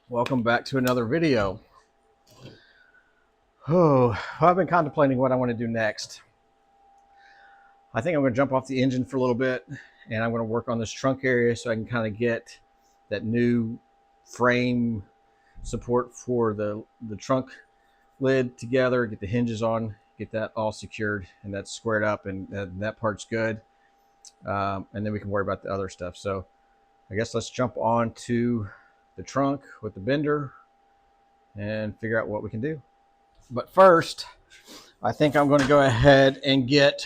Welcome back to another video. Oh, I've been contemplating what I want to do next. I think I'm going to jump off the engine for a little bit and I'm going to work on this trunk area so I can kind of get that new frame support for the trunk lid together, get the hinges on, get that all secured and that's squared up, and that part's good. And then we can worry about the other stuff. So I guess let's jump on to the trunk with the bender and figure out what we can do. But first, I think I'm going to go ahead and get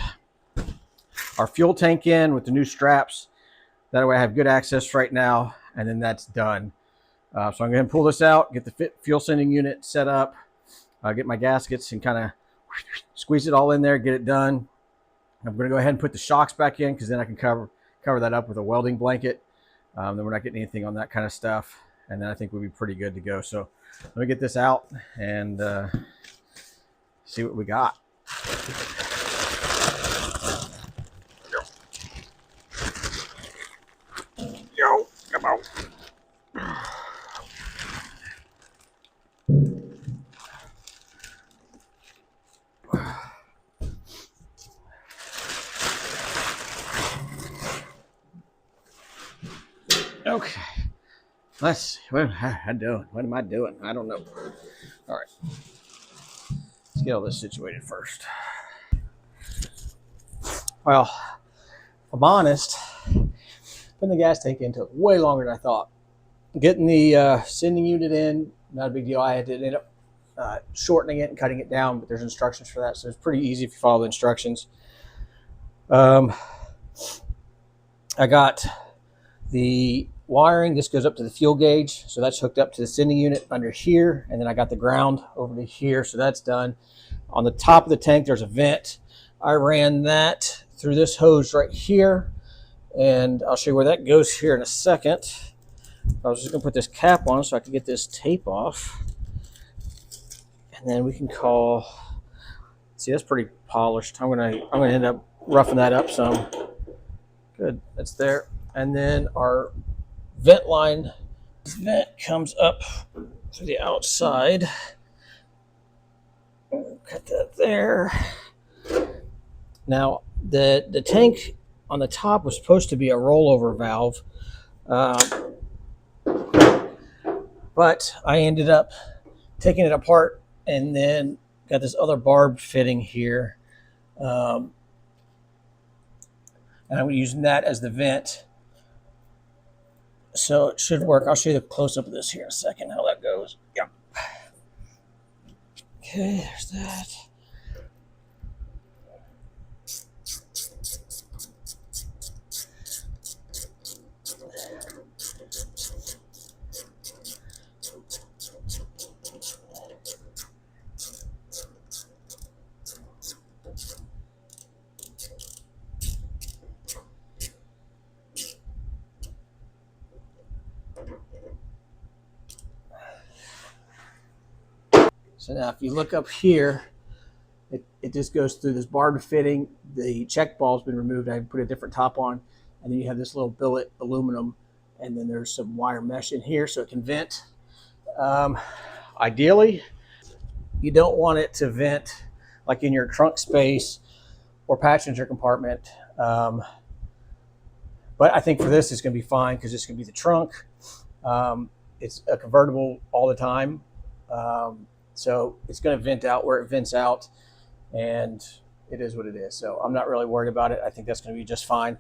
our fuel tank in with the new straps. That way I have good access right now, and then that's done. So I'm going to pull this out, get the fuel sending unit set up, get my gaskets and kind of squeeze it all in there, get it done. I'm going to go ahead and put the shocks back in because then I can cover that up with a welding blanket. Then we're not getting anything on that kind of stuff. And then I think we'll be pretty good to go. So let me get this out and see what we got. Yo, come on. Okay, let's see. What am I doing? What am I doing? I don't know. All right, let's get all this situated first. Well, if I'm honest, putting the gas tank in took way longer than I thought. Getting the sending unit in, not a big deal. I had to end up shortening it and cutting it down, but there's instructions for that, so it's pretty easy if you follow the instructions. I got the wiring. This goes up to the fuel gauge, so that's hooked up to the sending unit under here, and then I got the ground over to here, so that's done. On the top of the tank there's a vent. I ran that through this hose right here, and I'll show you where that goes here in a second. I was just going to put this cap on so I can get this tape off, and then we can call. See, that's pretty polished. I'm gonna end up roughing that up some. Good, that's there. And then our vent line, this vent comes up to the outside. Cut that there. Now the tank on the top was supposed to be a rollover valve, but I ended up taking it apart and then got this other barb fitting here, and I'm using that as the vent. So it should work. I'll show you the close-up of this here in a second, how that goes. Yeah. Okay, there's that. So now if you look up here, it just goes through this barbed fitting. The check ball's been removed. I put a different top on. And then you have this little billet aluminum. And then there's some wire mesh in here so it can vent. Ideally, you don't want it to vent like in your trunk space or passenger compartment. But I think for this, it's going to be fine because it's going to be the trunk. It's a convertible all the time. So it's going to vent out where it vents out, and it is what it is. So I'm not really worried about it. I think that's going to be just fine.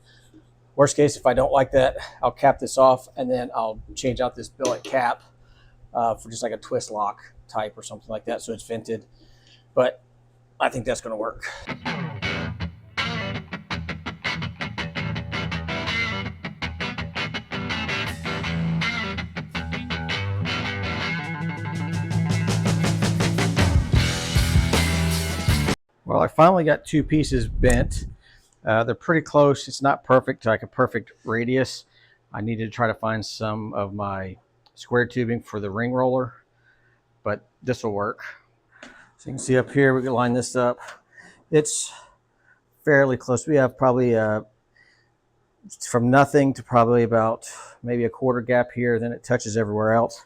Worst case, if I don't like that, I'll cap this off, and then I'll change out this billet cap for just like a twist lock type or something like that, so it's vented. But I think that's going to work. Well, I finally got two pieces bent. They're pretty close. It's not perfect, like a perfect radius. I needed to try to find some of my square tubing for the ring roller, but this will work. So you can see up here, we can line this up. It's fairly close. We have probably from nothing to probably about maybe a quarter gap here, then it touches everywhere else.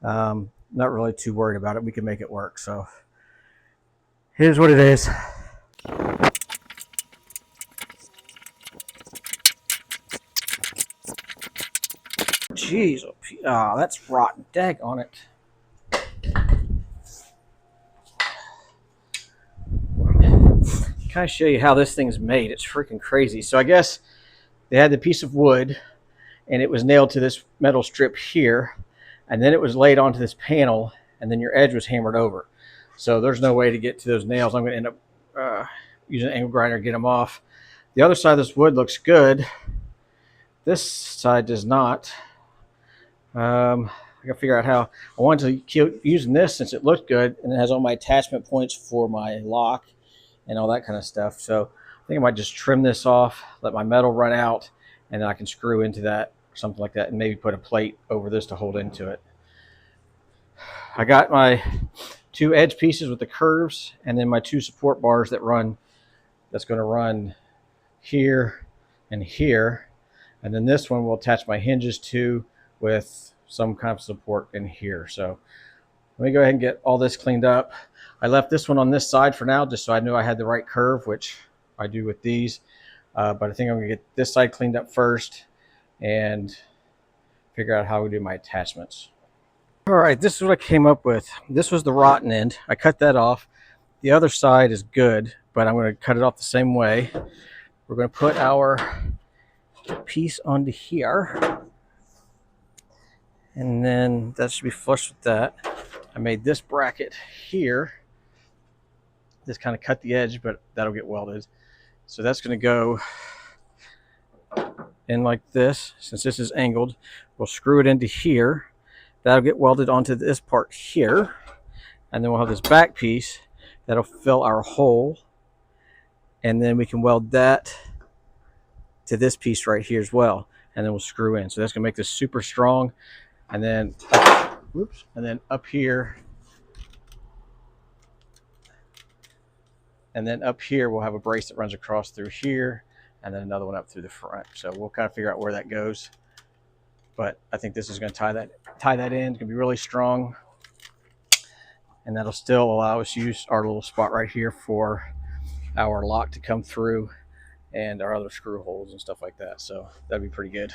Not really too worried about it. We can make it work. So here's what it is. Jeez, oh, that's rotten. Dag on it. Kind of show you how this thing's made. It's freaking crazy. So I guess they had the piece of wood, and it was nailed to this metal strip here, and then it was laid onto this panel, and then your edge was hammered over. So there's no way to get to those nails. I'm going to end up using an angle grinder to get them off. The other side of this wood looks good. This side does not. I got to figure out how. I wanted to keep using this since it looked good, and it has all my attachment points for my lock and all that kind of stuff. So I think I might just trim this off, let my metal run out, and then I can screw into that or something like that, and maybe put a plate over this to hold into it. I got my 2 edge pieces with the curves, and then my 2 support bars that run, that's going to run here and here. And then this one will attach my hinges to with some kind of support in here. So let me go ahead and get all this cleaned up. I left this one on this side for now, just so I knew I had the right curve, which I do with these. But I think I'm gonna get this side cleaned up first and figure out how we do my attachments. All right, this is what I came up with. This was the rotten end. I cut that off. The other side is good, but I'm gonna cut it off the same way. We're gonna put our piece onto here, and then that should be flush with that. I made this bracket here. Just kind of cut the edge, but that'll get welded. So that's going to go in like this. Since this is angled, we'll screw it into here. That'll get welded onto this part here, and then we'll have this back piece that'll fill our hole, and then we can weld that to this piece right here as well, and then we'll screw in. So that's going to make this super strong. And then whoops, and then up here, and then up here we'll have a brace that runs across through here, and then another one up through the front. So we'll kind of figure out where that goes, but I think this is going to tie that in. It's going to be really strong, and that'll still allow us to use our little spot right here for our lock to come through and our other screw holes and stuff like that. So that'd be pretty good.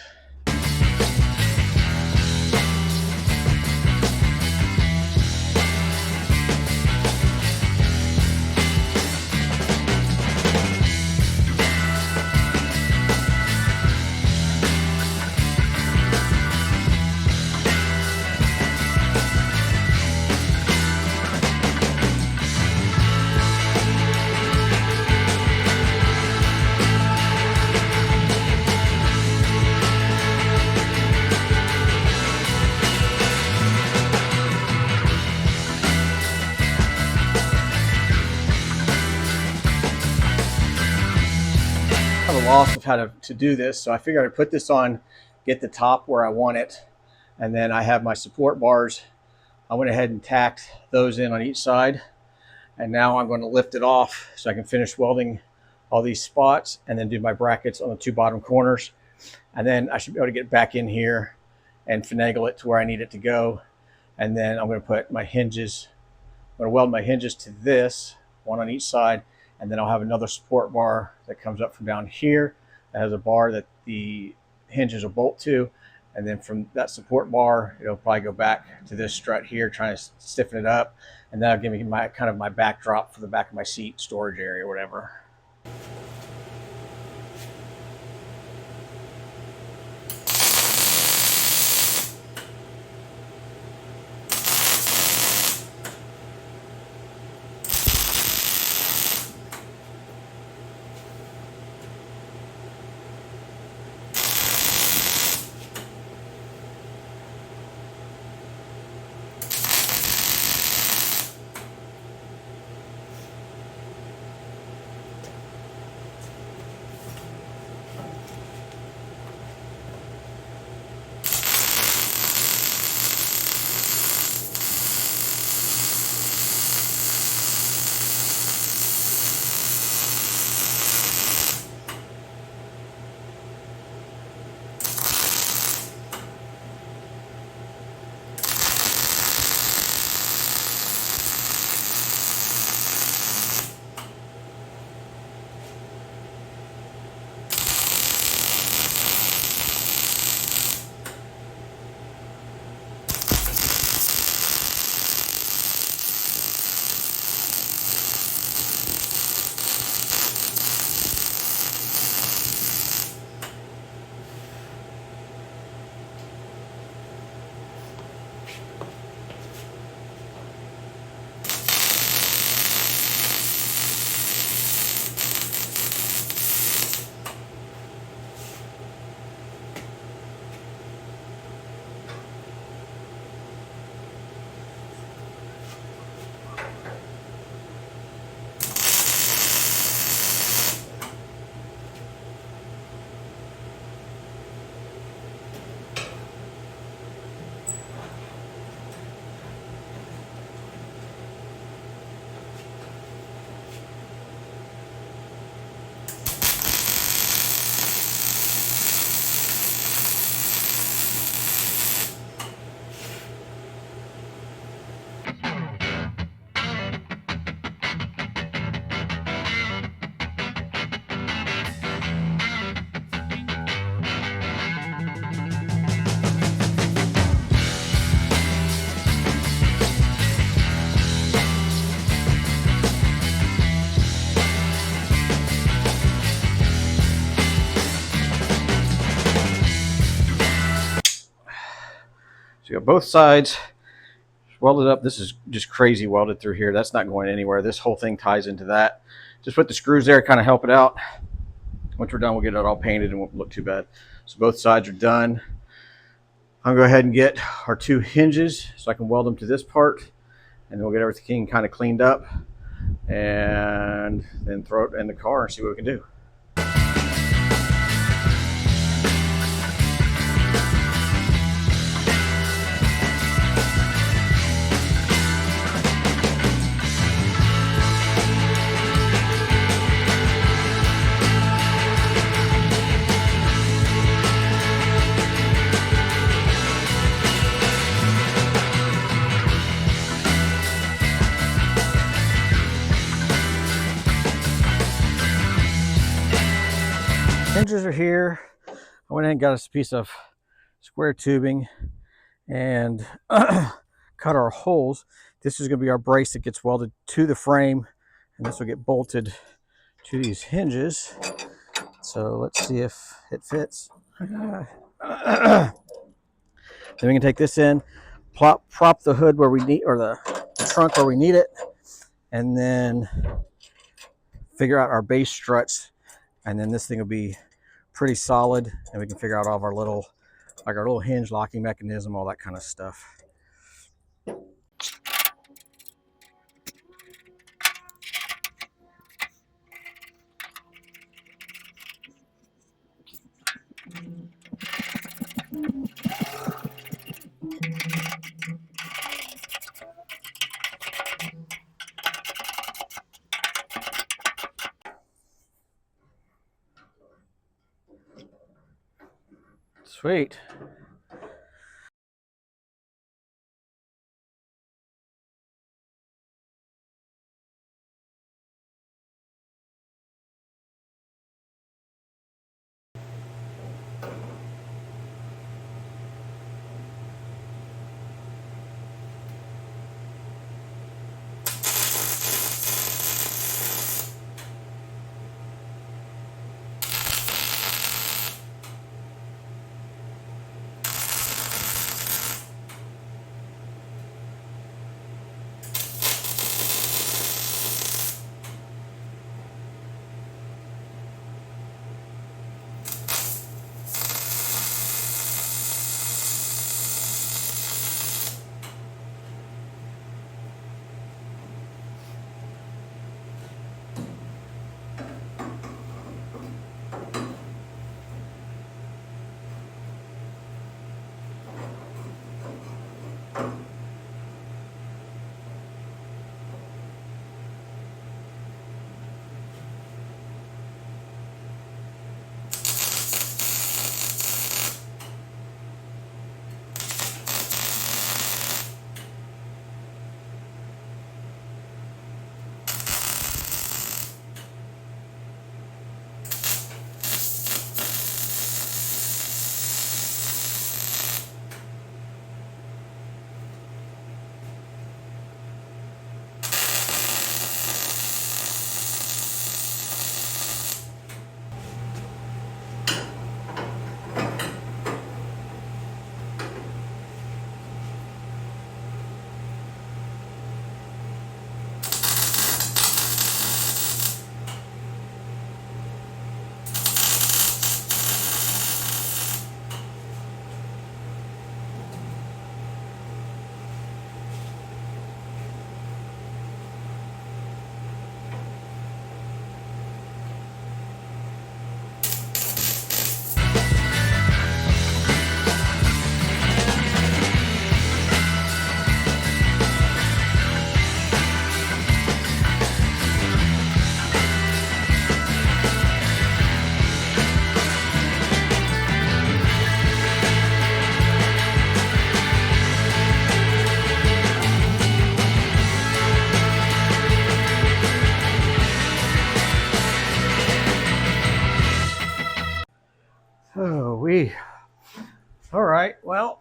Lost of how to do this, so I figured I'd put this on, get the top where I want it, and then I have my support bars. I went ahead and tacked those in on each side, and now I'm going to lift it off so I can finish welding all these spots and then do my brackets on the 2 bottom corners, and then I should be able to get back in here and finagle it to where I need it to go. And then I'm going to put my hinges, I'm going to weld my hinges to this, one on each side, and then I'll have another support bar that comes up from down here that has a bar that the hinges will bolt to. And then from that support bar, it'll probably go back to this strut here, trying to stiffen it up. And that'll give me my kind of my backdrop for the back of my seat storage area or whatever. So you got both sides welded up. This is just crazy welded through here. That's not going anywhere. This whole thing ties into that. Just put the screws there, kind of help it out. Once we're done, we'll get it all painted and won't look too bad. So both sides are done. I'm gonna go ahead and get our 2 hinges so I can weld them to this part, and then we'll get everything kind of cleaned up and then throw it in the car and see what we can do. Hinges are here. I went ahead and got us a piece of square tubing and cut our holes. This is going to be our brace that gets welded to the frame, and this will get bolted to these hinges. So let's see if it fits. Then we can take this in, prop the hood where we need, or the trunk where we need it, and then figure out our base struts, and then this thing will be pretty solid, and we can figure out all of our little, like our little hinge locking mechanism, all that kind of stuff. Sweet. Oh, all right, well,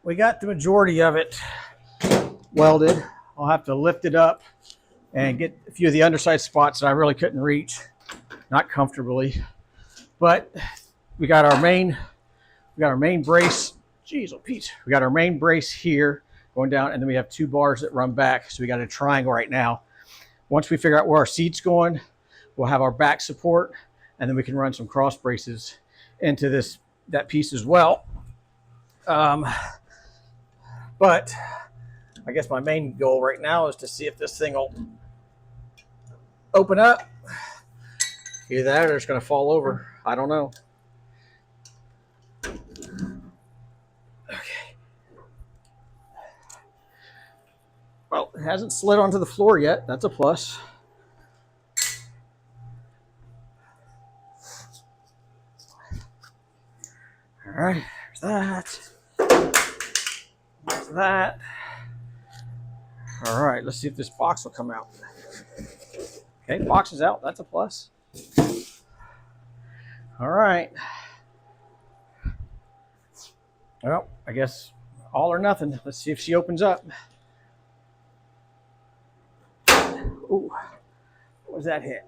we got the majority of it welded. I'll have to lift it up and get a few of the underside spots that I really couldn't reach, not comfortably. But we got our main brace. Jeez, oh Pete. We got our main brace here going down, and then we have 2 bars that run back. So we got a triangle right now. Once we figure out where our seat's going, we'll have our back support, and then we can run some cross braces into that piece as well. But I guess my main goal right now is to see if this thing will open up. Either that or it's going to fall over. I don't know. Okay. Well, it hasn't slid onto the floor yet. That's a plus. All right, there's that. There's that. All right, let's see if this box will come out. Okay, box is out. That's a plus. All right. Well, I guess all or nothing. Let's see if she opens up. Ooh, what was that hit?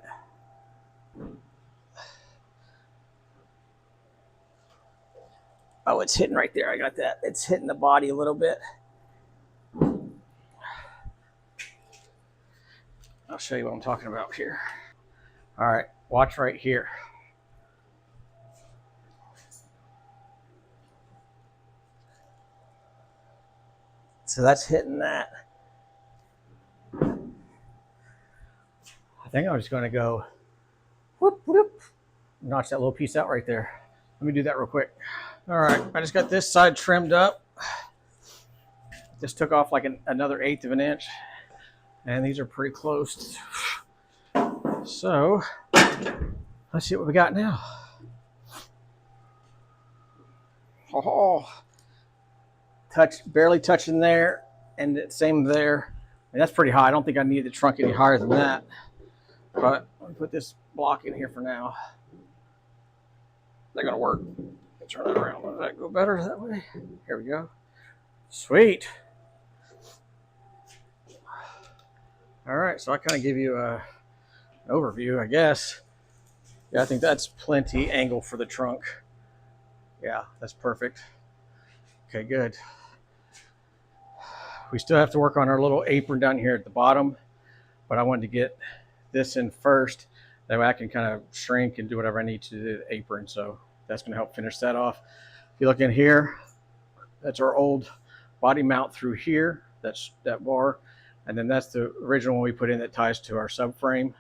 Oh, it's hitting right there. I got that. It's hitting the body a little bit. I'll show you what I'm talking about here. All right, watch right here. So that's hitting that. I think I'm just going to go whoop, whoop, notch that little piece out right there. Let me do that real quick. All right, I just got this side trimmed up. Just took off like another 1/8 of an inch. And these are pretty close. So let's see what we got now. Oh, barely touching there, and same there. And that's pretty high. I don't think I need the trunk any higher than that. But let me put this block in here for now. They're gonna work. Turn it around. Does that go better that way? Here we go. Sweet. All right, so I kind of give you an overview, I guess. Yeah, I think that's plenty angle for the trunk. Yeah, that's perfect. Okay, good. We still have to work on our little apron down here at the bottom, but I wanted to get this in first. That way I can kind of shrink and do whatever I need to do to the apron. So that's going to help finish that off. If you look in here, that's our old body mount through here. That's that bar. And then that's the original one we put in that ties to our subframe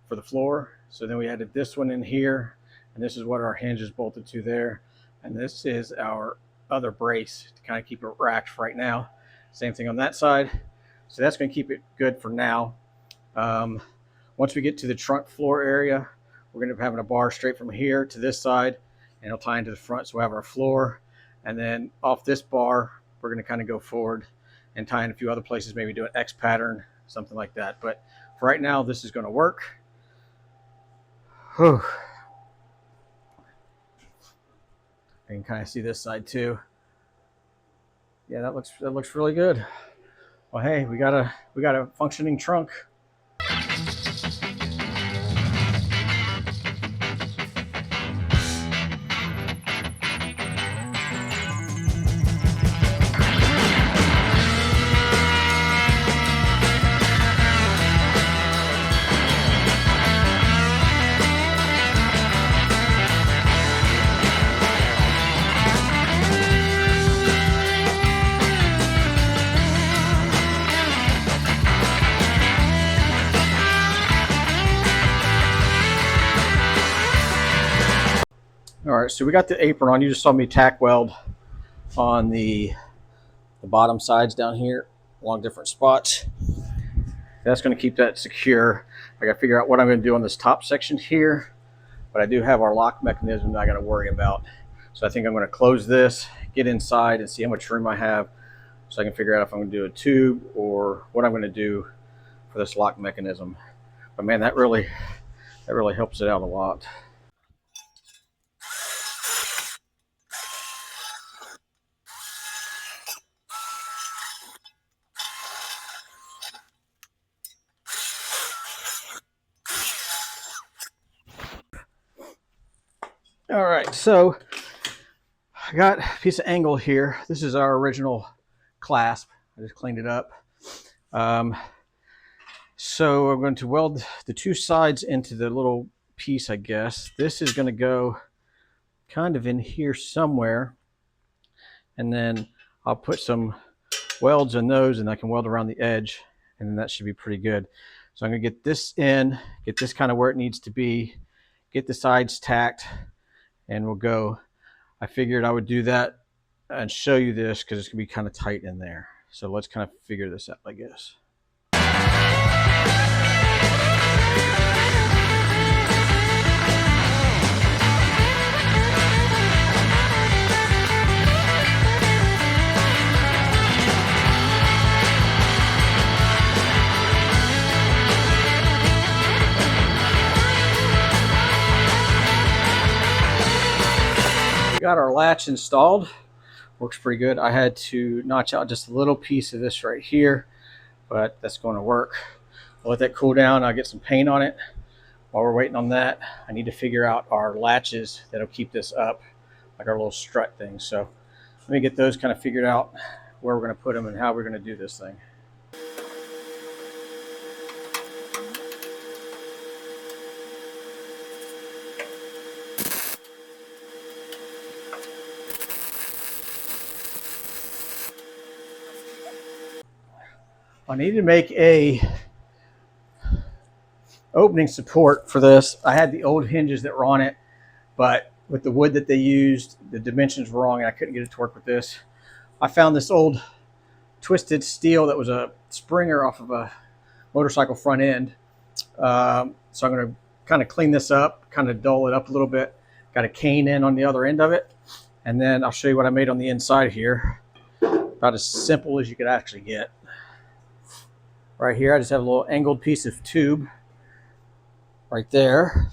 for the floor. So then we added this one in here, and this is what our hinge is bolted to there. And this is our other brace to kind of keep it racked right now. Same thing on that side. So that's going to keep it good for now. Once we get to the trunk floor area, we're going to be having a bar straight from here to this side, and it'll tie into the front. So we'll have our floor. And then off this bar, we're going to kind of go forward and tie in a few other places, maybe do an X pattern, something like that. But for right now, this is going to work. Whew. You can kind of see this side too. Yeah, that looks really good. Well, hey, we got a functioning trunk. All right, so we got the apron on. You just saw me tack weld on the bottom sides down here along different spots. That's going to keep that secure. I got to figure out what I'm going to do on this top section here, but I do have our lock mechanism that I got to worry about. So I think I'm going to close this, get inside, and see how much room I have, so I can figure out if I'm going to do a tube or what I'm going to do for this lock mechanism. But man, that really helps it out a lot. All right, so I got a piece of angle here. This is our original clasp. I just cleaned it up. So I'm going to weld the two sides into the little piece, I guess. This is going to go kind of in here somewhere. And then I'll put some welds in those and I can weld around the edge. And then that should be pretty good. So I'm going to get this in, get this kind of where it needs to be, get the sides tacked, and we'll go. I figured I would do that and show you this because it's going to be kind of tight in there. So let's kind of figure this out, I guess. Got our latch installed. Works pretty good. I had to notch out just a little piece of this right here, but that's going to work. I'll let that cool down. I'll get some paint on it. While we're waiting on that, I need to figure out our latches that'll keep this up, like our little strut things. So let me get those kind of figured out, where we're going to put them and how we're going to do this thing. I need to make a opening support for this. I had the old hinges that were on it, but with the wood that they used, the dimensions were wrong and I couldn't get it to work with this. I found this old twisted steel that was a springer off of a motorcycle front end. So I'm going to kind of clean this up, kind of dull it up a little bit. Got a cane in on the other end of it. And then I'll show you what I made on the inside here. About as simple as you could actually get. Right here, I just have a little angled piece of tube right there.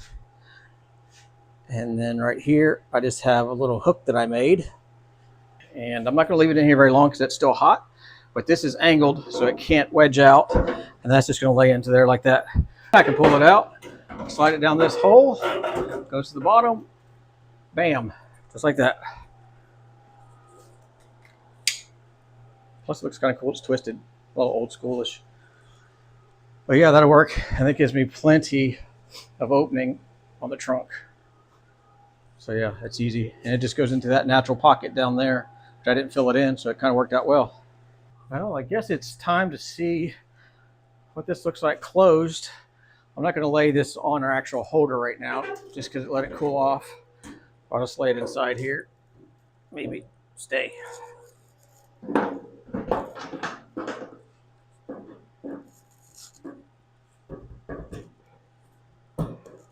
And then right here, I just have a little hook that I made. And I'm not going to leave it in here very long because it's still hot. But this is angled so it can't wedge out. And that's just going to lay into there like that. I can pull it out, slide it down this hole, goes to the bottom, bam, just like that. Plus it looks kind of cool, it's twisted, a little old schoolish. But yeah, that'll work. And that gives me plenty of opening on the trunk. So yeah, it's easy. And it just goes into that natural pocket down there, which I didn't fill it in, so it kind of worked out well. Well, I guess it's time to see what this looks like closed. I'm not going to lay this on our actual holder right now, just because it let it cool off. I'll just lay it inside here. Maybe stay.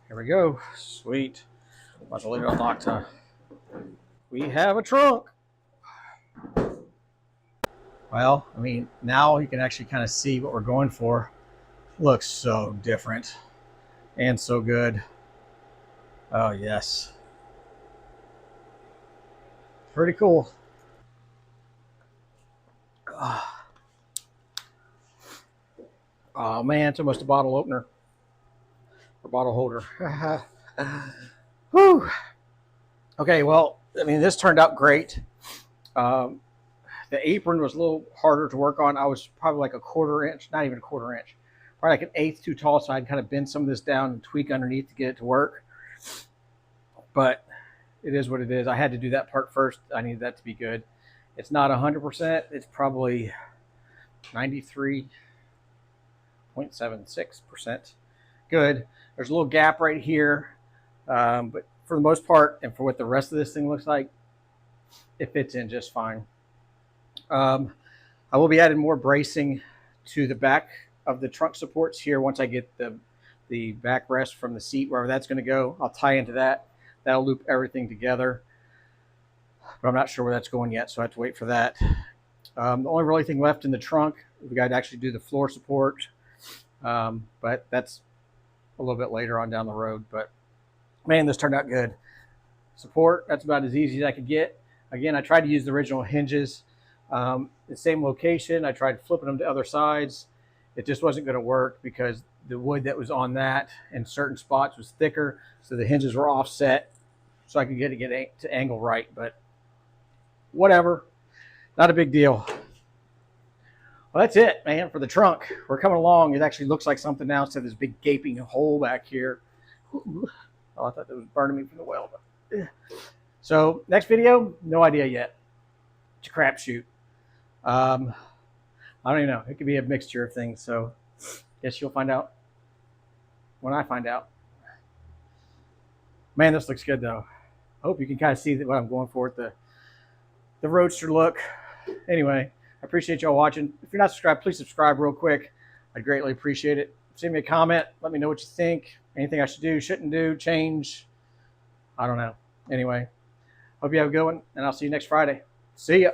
Here we go. Sweet. About to leave it unlocked, huh? We have a trunk. Well, I mean, now you can actually kind of see what we're going for. Looks so different and so good. Oh, yes. Pretty cool. Oh, man, it's almost a bottle opener. Or bottle holder. Whew. Okay, well, I mean, this turned out great. The apron was a little harder to work on. I was probably like a quarter inch, not even a quarter inch, probably like an eighth too tall, so I'd kind of bend some of this down and tweak underneath to get it to work. But it is what it is. I had to do that part first. I needed that to be good. It's not 100%. It's probably 93.76% good. There's a little gap right here, but for the most part, and for what the rest of this thing looks like, it fits in just fine. I will be adding more bracing to the back of the trunk supports here once I get the backrest from the seat, wherever that's going to go. I'll tie into that. That'll loop everything together, but I'm not sure where that's going yet, so I have to wait for that. The only really thing left in the trunk, we got to actually do the floor support, but that's a little bit later on down the road. But man, this turned out good. Support, that's about as easy as I could get. Again, I tried to use the original hinges. The same location. I tried flipping them to other sides. It just wasn't going to work because the wood that was on that in certain spots was thicker, so the hinges were offset. so I could get it to angle right, but whatever. Not a big deal. Well, that's it, man, for the trunk. We're coming along. It actually looks like something now instead of this big gaping hole back here. Oh, I thought that was burning me from the weld. So next video, no idea yet. It's a crapshoot. I don't even know. It could be a mixture of things. So guess you'll find out when I find out. Man, this looks good though. I hope you can kind of see what I'm going for with the Roadster look. Anyway, I appreciate y'all watching. If you're not subscribed, please subscribe real quick. I'd greatly appreciate it. Send me a comment. Let me know what you think. Anything I should do, shouldn't do, change. I don't know. Anyway, hope you have a good one, and I'll see you next Friday. See ya.